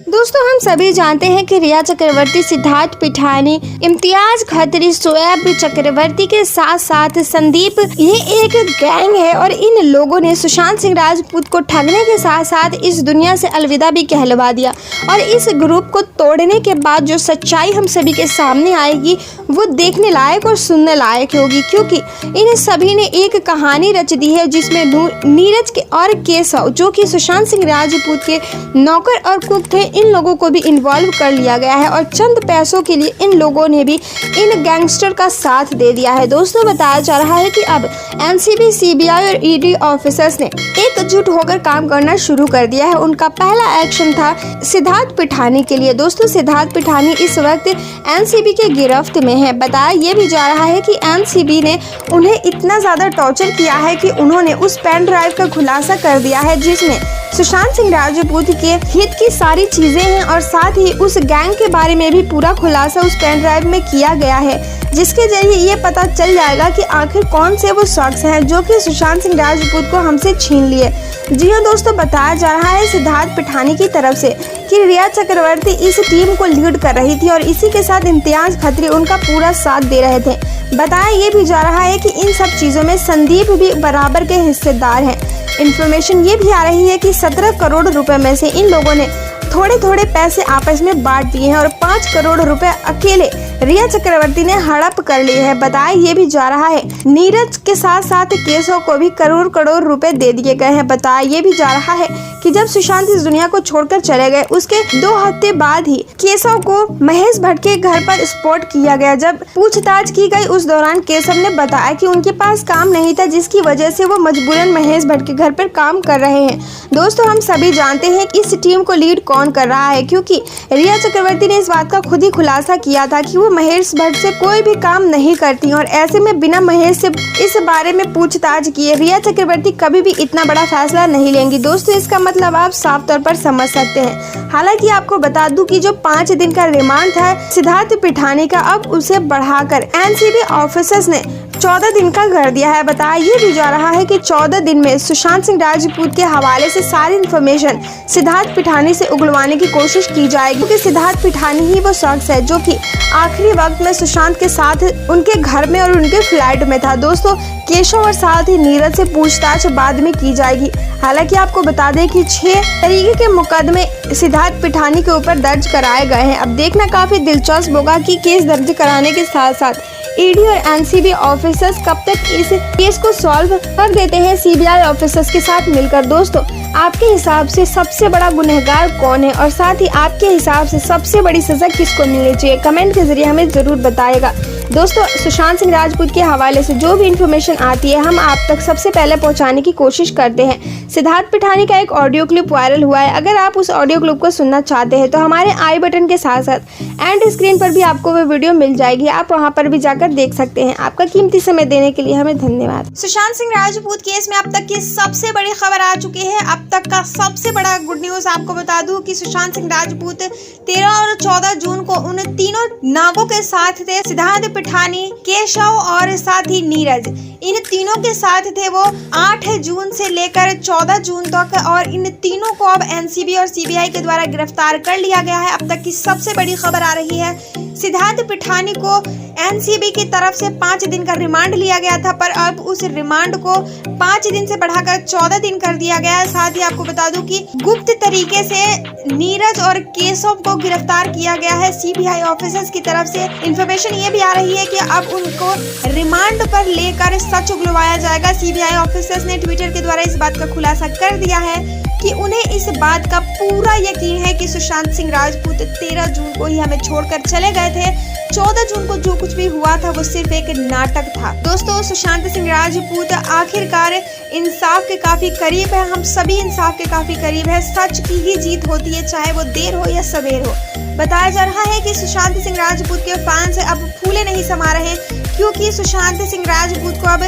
दोस्तों हम सभी जानते हैं कि रिया चक्रवर्ती, सिद्धार्थ पिठानी, इम्तियाज खत्री, शोएब चक्रवर्ती के साथ साथ संदीप, ये एक गैंग है और इन लोगों ने सुशांत सिंह राजपूत को ठगने के साथ साथ इस दुनिया से अलविदा भी कहलवा दिया। और इस ग्रुप को तोड़ने के बाद जो सच्चाई हम सभी के सामने आएगी वो देखने लायक और सुनने लायक होगी, क्योंकि इन सभी ने एक कहानी रच दी है जिसमें नीरज के और केशव, जो कि सुशांत सिंह राजपूत के नौकर और कुक थे, इन लोगों को भी इन्वॉल्व कर लिया गया है और चंद पैसों के लिए इन लोगों ने भी इन गैंगस्टर का साथ दे दिया है। दोस्तों बताया जा रहा है कि अब एनसीबी, सीबीआई और ईडी ऑफिसर्स ने एकजुट होकर काम करना शुरू कर दिया है। उनका पहला एक्शन था सिद्धार्थ पिठानी के लिए। दोस्तों सिद्धार्थ पिठानी इस वक्त एनसीबी के गिरफ्त में है। बताया ये भी जा रहा है कि एनसीबी ने उन्हें इतना ज्यादा टॉर्चर किया है कि उन्होंने उस पेन ड्राइव का खुलासा कर दिया है जिसमें सुशांत सिंह राजपूत के हित की सारी चीजें हैं और साथ ही उस गैंग के बारे में भी पूरा खुलासा उस पेन ड्राइव में किया गया है, जिसके जरिए ये पता चल जाएगा कि आखिर कौन से वो शख्स हैं जो कि सुशांत सिंह राजपूत को हमसे छीन लिए। जी हाँ दोस्तों, बताया जा रहा है सिद्धार्थ पिठानी की तरफ से कि रिया चक्रवर्ती इस टीम को लीड कर रही थी और इसी के साथ इम्तियाज खत्री उनका पूरा साथ दे रहे थे। बताया ये भी जा रहा है कि इन सब चीज़ों में संदीप भी बराबर के हिस्सेदार हैं। इन्फॉर्मेशन ये भी आ रही है कि 17 करोड़ रुपए में से इन लोगों ने थोड़े थोड़े पैसे आपस में बांट दिए हैं और 5 करोड़ रुपए अकेले रिया चक्रवर्ती ने हड़प कर लिए हैं। बताया ये भी जा रहा है नीरज के साथ साथ केशव को भी करोड़ करोड़ रुपए दे दिए गए हैं। बताया ये भी जा रहा है कि जब सुशांत इस दुनिया को छोड़कर चले गए उसके 2 हफ्ते बाद ही केशव को महेश भट्ट के घर पर स्पॉट किया गया। जब पूछताछ की गई उस दौरान केशव ने बताया कि उनके पास काम नहीं था, जिसकी वजह से वो मजबूरन महेश भट्ट के घर पर काम कर रहे हैं। दोस्तों हम सभी जानते हैं कि इस टीम को लीड कौन कर रहा है, क्योंकि रिया चक्रवर्ती ने इस बात का खुद ही खुलासा किया था कि वो महेश भट्ट से कोई भी काम नहीं करती और ऐसे में बिना महेश से इस बारे में पूछताछ किए रिया चक्रवर्ती कभी भी इतना बड़ा फैसला नहीं लेंगी। दोस्तों इसका मतलब आप साफ तौर पर समझ सकते हैं। हालांकि आपको बता दूं कि जो 5 दिन का रिमांड था सिद्धार्थ पिठानी का, अब उसे बढ़ाकर एनसीबी ऑफिसर्स ने 14 दिन का कर दिया है। बताया ये भी जा रहा है कि 14 दिन में सुशांत सिंह राजपूत के हवाले से सारी इन्फॉर्मेशन सिद्धार्थ पिठानी से उगलवाने की कोशिश की जाएगी, क्योंकि सिद्धार्थ पिठानी ही वो शख्स है जो कि आखिरी वक्त में सुशांत के साथ उनके घर में और उनके फ्लैट में था। दोस्तों केशव और साथ ही नीरज से पूछताछ बाद में की जाएगी। हालांकि आपको बता दें कि 6 तरीके के मुकदमे सिद्धार्थ पिठानी के ऊपर दर्ज कराए गए हैं। अब देखना काफी दिलचस्प होगा कि केस दर्ज कराने के साथ साथ ईडी और एनसीबी ऑफिसर्स कब तक इस केस को सॉल्व कर देते हैं सीबीआई ऑफिसर्स के साथ मिलकर। दोस्तों आपके हिसाब से सबसे बड़ा गुनहगार कौन है और साथ ही आपके हिसाब से सबसे बड़ी सजा किसको मिलनी चाहिए, कमेंट के जरिए हमें जरूर बताइएगा। दोस्तों सुशांत सिंह राजपूत के हवाले से जो भी इन्फॉर्मेशन आती है हम आप तक सबसे पहले पहुंचाने की कोशिश करते हैं। सिद्धार्थ पिठानी का एक ऑडियो क्लिप वायरल हुआ है। अगर आप उस ऑडियो क्लिप को सुनना चाहते हैं तो हमारे आई बटन के साथ साथ एंड स्क्रीन पर भी आपको वो वीडियो मिल जाएगी, आप वहां पर भी जाकर देख सकते हैं। आपका कीमती समय देने के लिए हमें धन्यवाद। सुशांत सिंह राजपूत केस में अब तक की सबसे बड़ी खबर आ चुकी है। अब तक का सबसे बड़ा गुड न्यूज आपको बता दूं कि सुशांत सिंह राजपूत 13 और 14 जून को उन तीनों नागों के साथ थे, सिद्धार्थ पिठानी, केशव और साथ ही नीरज। इन तीनों के साथ थे वो 8 जून से लेकर 14 जून तक और इन तीनों को अब एनसीबी और सीबीआई के द्वारा गिरफ्तार कर लिया गया है। अब तक की सबसे बड़ी खबर आ रही है सिद्धार्थ पिठानी को एनसीबी की तरफ से 5 दिन का रिमांड लिया गया था, पर अब उस रिमांड को 5 दिन से बढ़ाकर 14 दिन कर दिया गया है। साथ ही आपको बता दूं कि गुप्त तरीके से नीरज और केशव को गिरफ्तार किया गया है सीबीआई ऑफिसर्स की तरफ से। इन्फॉर्मेशन ये भी आ रही है कि अब उनको रिमांड पर लेकर सच उगलवाया जाएगा। सीबीआई ऑफिसर्स ने ट्विटर के द्वारा इस बात का खुलासा कर दिया है कि उन्हें इस बात का पूरा यकीन है कि सुशांत सिंह राजपूत 13 जून को ही हमें छोड़कर चले गए थे। 14 जून को जो कुछ भी हुआ था वो सिर्फ एक नाटक था। दोस्तों सुशांत सिंह राजपूत आखिरकार इंसाफ के काफी करीब है। हम सभी इंसाफ के काफी करीब है। सच की ही जीत होती है, चाहे वो देर हो या सवेर हो। बताया जा रहा है कि सुशांत सिंह राजपूत के फैंस अब फूले नहीं समा रहे हैं, क्योंकि सुशांत सिंह राजपूत को अब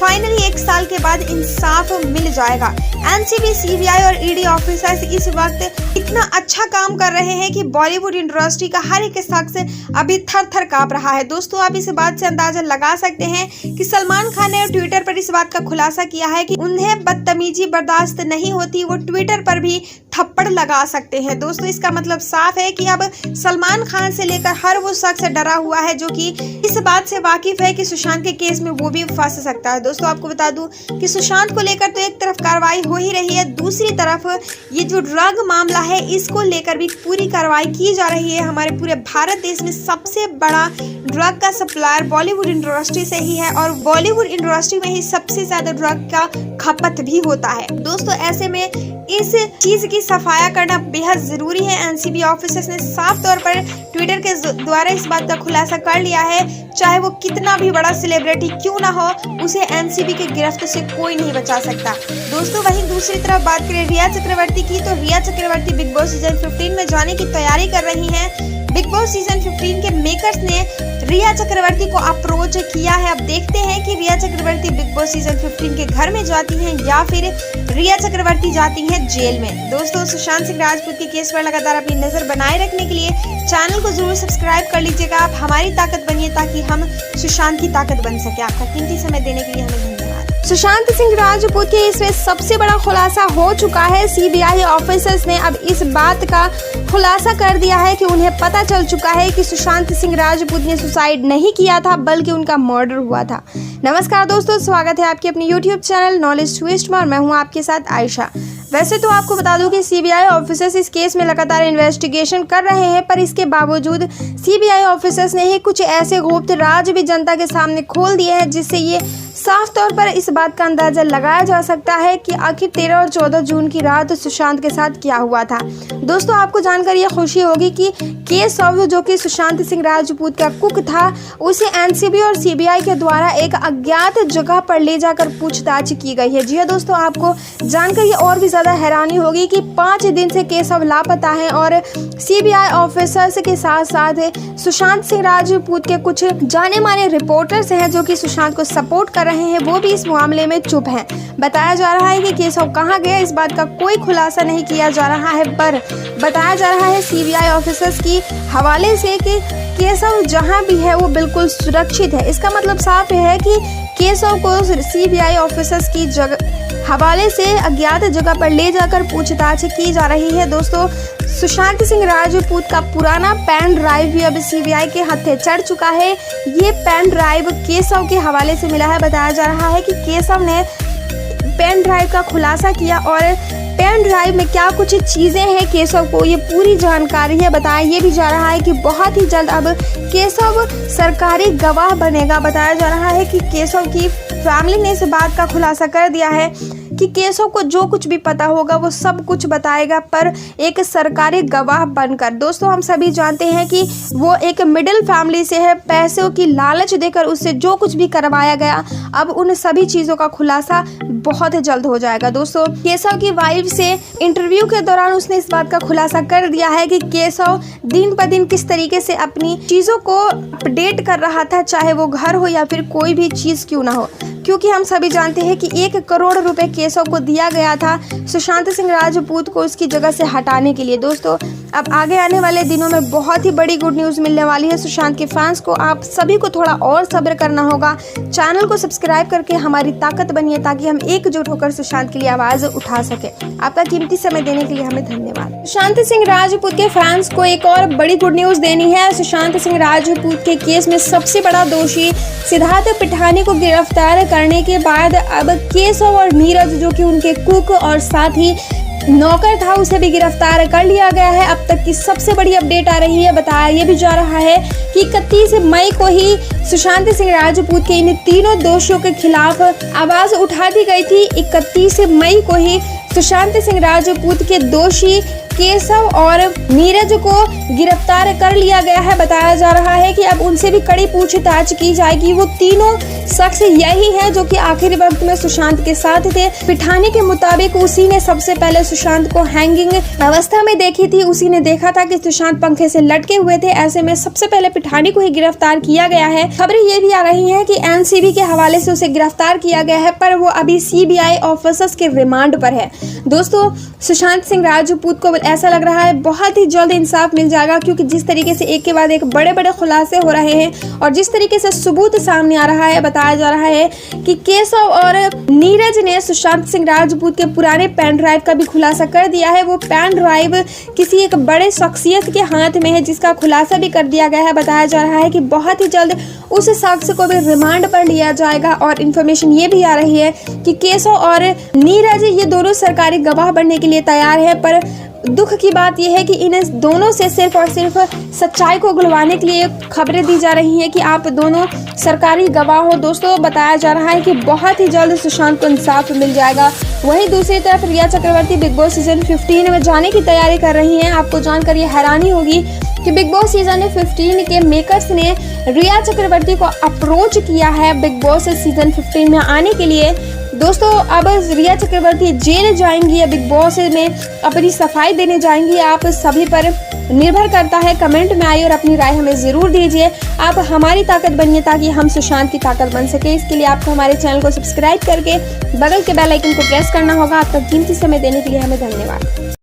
फाइनली 1 साल के बाद इंसाफ मिल जाएगा। एनसीबी, सीबीआई और ईडी ऑफिसर्स इस वक्त इतना अच्छा काम कर रहे हैं कि बॉलीवुड इंडस्ट्री का हर एक शख्स अभी थर-थर कांप रहा है। दोस्तों, आप इस बात से अंदाजा लगा सकते हैं कि सलमान खान ने ट्विटर पर इस बात का खुलासा किया है कि उन्हें बदतमीजी बर्दाश्त नहीं होती, वो ट्विटर पर भी थप्पड़ लगा सकते हैं। दोस्तों, इसका मतलब साफ है कि अब सलमान खान से लेकर हर वो शख्स डरा हुआ है जो कि इस बात से वाकिफ है कि सुशांत के केस में वो भी फंस सकता है। दोस्तों, आपको बता दूं कि सुशांत को लेकर तो एक तरफ कार्रवाई हो ही रही है, दूसरी तरफ ये जो ड्रग मामला है इसको लेकर भी पूरी कार्रवाई की जा रही है। हमारे पूरे भारत देश में सबसे बड़ा ड्रग का सप्लायर बॉलीवुड इंडस्ट्री से ही है और बॉलीवुड इंडस्ट्री में ही सबसे ज्यादा ड्रग का खपत भी होता है। दोस्तों, ऐसे में इस चीज की सफाया करना बेहद जरूरी है। एनसीबी ऑफिसर्स ने साफ तौर पर ट्विटर के द्वारा इस बात का खुलासा कर लिया है, चाहे वो कितना भी बड़ा सेलिब्रिटी क्यों ना हो, उसे एनसीबी की गिरफ्त से कोई नहीं बचा सकता। दोस्तों, वहीं दूसरी तरफ बात करें रिया चक्रवर्ती की, तो रिया चक्रवर्ती बिग बॉस सीजन 15 में जाने की तैयारी कर रही हैं। बिग बॉस सीजन 15 के मेकर्स ने रिया चक्रवर्ती को अप्रोच किया है। अब देखते हैं कि रिया चक्रवर्ती बिग बॉस सीजन 15 के घर में जाती हैं या फिर रिया चक्रवर्ती जाती हैं जेल में। दोस्तों, सुशांत सिंह राजपूत के केस पर लगातार अपनी नजर बनाए रखने के लिए चैनल को जरूर सब्सक्राइब कर लीजिएगा। आप हमारी ताकत बनिए ताकि हम सुशांत की ताकत बन सके। आपका कीमती समय देने के लिए हमें धन्यवाद। सुशांत सिंह राजपूत के इसमें सबसे बड़ा खुलासा हो चुका है। सीबीआई ऑफिसर्स ने अब इस बात का खुलासा कर दिया है कि उन्हें पता चल चुका है कि सुशांत सिंह राजपूत ने सुसाइड नहीं किया था बल्कि उनका मर्डर हुआ था। नमस्कार दोस्तों, स्वागत है आपके अपने यूट्यूब चैनल नॉलेज ट्विस्ट में और मैं हूं आपके साथ आयशा। वैसे तो आपको बता दूं कि सीबीआई ऑफिसर्स इस केस में लगातार इन्वेस्टिगेशन कर रहे हैं, पर इसके बावजूद सीबीआई ऑफिसर्स ने ही कुछ ऐसे गुप्त राज भी जनता के सामने खोल दिए हैं जिससे ये साफ तौर पर इस बात का अंदाजा लगाया जा सकता है कि आखिर 13 और 14 जून की रात सुशांत के साथ क्या हुआ था। दोस्तों, आपको जानकर यह खुशी होगी कि केशव जो कि सुशांत सिंह राजपूत का कुक था, उसे एनसीबी और सीबीआई के द्वारा एक अज्ञात जगह पर ले जाकर पूछताछ की गई है। जी हाँ दोस्तों, आपको जानकर ये और भी ज्यादा हैरानी होगी कि 5 दिन से केशव लापता है और सीबीआई ऑफिसर्स के साथ साथ सुशांत सिंह राजपूत के कुछ जाने माने रिपोर्टर्स हैं जो कि सुशांत को सपोर्ट कर रहे हैं, वो भी इस मामले में चुप हैं। बताया जा रहा है कि केशव कहाँ गया इस बात का कोई खुलासा नहीं किया जा रहा है, पर बताया जा रहा है सीबीआई ऑफिसर्स की हवाले से कि केशव जहां भी है वो बिल्कुल सुरक्षित है। इसका मतलब साफ है कि केशव को सीबीआई ऑफिसर्स की हवाले से अज्ञात जगह पर ले जाकर पूछताछ की जा रही है। दोस्तों, सुशांत सिंह राजपूत का पुराना पेन ड्राइव भी अब सीबीआई के हत्थे चढ़ चुका है। ये पेन ड्राइव केशव के हवाले से मिला है। बताया जा रहा है कि केशव ने पेन ड्राइव का खुलासा किया और पेन ड्राइव में क्या कुछ चीज़ें हैं केशव को ये पूरी जानकारी है। बताया ये भी जा रहा है कि बहुत ही जल्द अब केशव सरकारी गवाह बनेगा। बताया जा रहा है कि केशव की फैमिली ने इस बात का खुलासा कर दिया है कि केशव को जो कुछ भी पता होगा वो सब कुछ बताएगा, पर एक सरकारी गवाह बनकर। दोस्तों, हम सभी जानते हैं कि वो एक मिडिल फैमिली से है, पैसों की लालच देकर उससे जो कुछ भी करवाया गया, अब उन सभी चीज़ों का खुलासा बहुत जल्द हो जाएगा। दोस्तों, केशव की वाइफ से इंटरव्यू के दौरान उसने इस बात का खुलासा कर दिया है कि केशव दिन ब दिन किस तरीके से अपनी चीज़ों को अपडेट कर रहा था, चाहे वो घर हो या फिर कोई भी चीज़ क्यों ना हो, क्योंकि हम सभी जानते हैं कि 1 करोड़ रुपए केशव को दिया गया था सुशांत सिंह राजपूत को उसकी जगह से हटाने के लिए। दोस्तों, अब आगे आने वाले दिनों में बहुत ही बड़ी गुड न्यूज़ मिलने वाली है सुशांत के फैंस को। आप सभी को थोड़ा और सब्र करना होगा। चैनल को सब्सक्राइब करके हमारी ताकत बनिए ताकि हम एकजुट होकर सुशांत के लिए आवाज़ उठा सके। आपका कीमती समय देने के लिए हमें धन्यवाद। सुशांत सिंह राजपूत के फैंस को एक और बड़ी गुड न्यूज़ देनी है। सुशांत सिंह राजपूत के केस में सबसे बड़ा दोषी सिद्धार्थ पिठानी को गिरफ्तार करने के बाद अब केशव और नीरज जो कि उनके कुक और साथ ही नौकर था उसे भी गिरफ्तार कर लिया गया है। अब तक की सबसे बड़ी अपडेट आ रही है। बताया ये भी जा रहा है कि 31 मई को ही सुशांत सिंह राजपूत के इन तीनों दोषियों के खिलाफ आवाज उठा दी गई थी। 31 मई को ही सुशांत सिंह राजपूत के दोषी केशव और नीरज को गिरफ्तार कर लिया गया है। बताया जा रहा है कि अब उनसे भी कड़ी पूछताछ की जाएगी। वो तीनों शख्स यही है जो कि आखिरी वक्त में सुशांत के साथ थे। पिठानी के मुताबिक उसी ने सबसे पहले सुशांत को हैंगिंग अवस्था में देखी थी। उसी ने देखा था कि सुशांत पंखे से लटके हुए थे। ऐसे में सबसे पहले पिठानी को ही गिरफ्तार किया गया है। खबरें ये भी आ रही हैं कि एनसीबी के हवाले से उसे गिरफ्तार किया गया है, पर वो अभी सीबीआई ऑफिसर्स के रिमांड पर है। दोस्तों, सुशांत सिंह राजपूत को ऐसा लग रहा है बहुत ही जल्द इंसाफ मिल जाएगा, क्योंकि जिस तरीके से एक के बाद एक बड़े बड़े खुलासे हो रहे हैं और जिस तरीके से सबूत सामने आ रहा है, बताया जा रहा है कि केशव और नीरज ने सुशांत सिंह राजपूत के पुराने पेन ड्राइव का भी खुलासा कर दिया है। वो पेन ड्राइव किसी एक बड़े शख्सियत के हाथ में है, जिसका खुलासा भी कर दिया गया है। बताया जा रहा है कि बहुत ही जल्द उस शख्स को भी रिमांड पर लिया जाएगा। और इन्फॉर्मेशन ये भी आ रही है कि केशव और नीरज ये दोनों सरकारी गवाह बनने के लिए तैयार है, पर दुख की बात यह है कि इन दोनों से सिर्फ और सिर्फ सच्चाई को उगलवाने के लिए खबरें दी जा रही हैं कि आप दोनों सरकारी गवाह हो। दोस्तों, बताया जा रहा है कि बहुत ही जल्द सुशांत को इंसाफ मिल जाएगा। वहीं दूसरी तरफ रिया चक्रवर्ती बिग बॉस सीजन 15 में जाने की तैयारी कर रही हैं। आपको जानकर ये हैरानी होगी कि बिग बॉस सीजन 15 के मेकर्स ने रिया चक्रवर्ती को अप्रोच किया है बिग बॉस सीजन 15 में आने के लिए। दोस्तों, अब रिया चक्रवर्ती जेल जाएंगी या बिग बॉस में अपनी सफाई देने जाएंगी, आप सभी पर निर्भर करता है। कमेंट में आइए और अपनी राय हमें ज़रूर दीजिए। आप हमारी ताकत बनिए ताकि हम सुशांत की ताकत बन सके। इसके लिए आपको हमारे चैनल को सब्सक्राइब करके बगल के बेल आइकन को प्रेस करना होगा। आपका कीमती समय देने के लिए हमें धन्यवाद।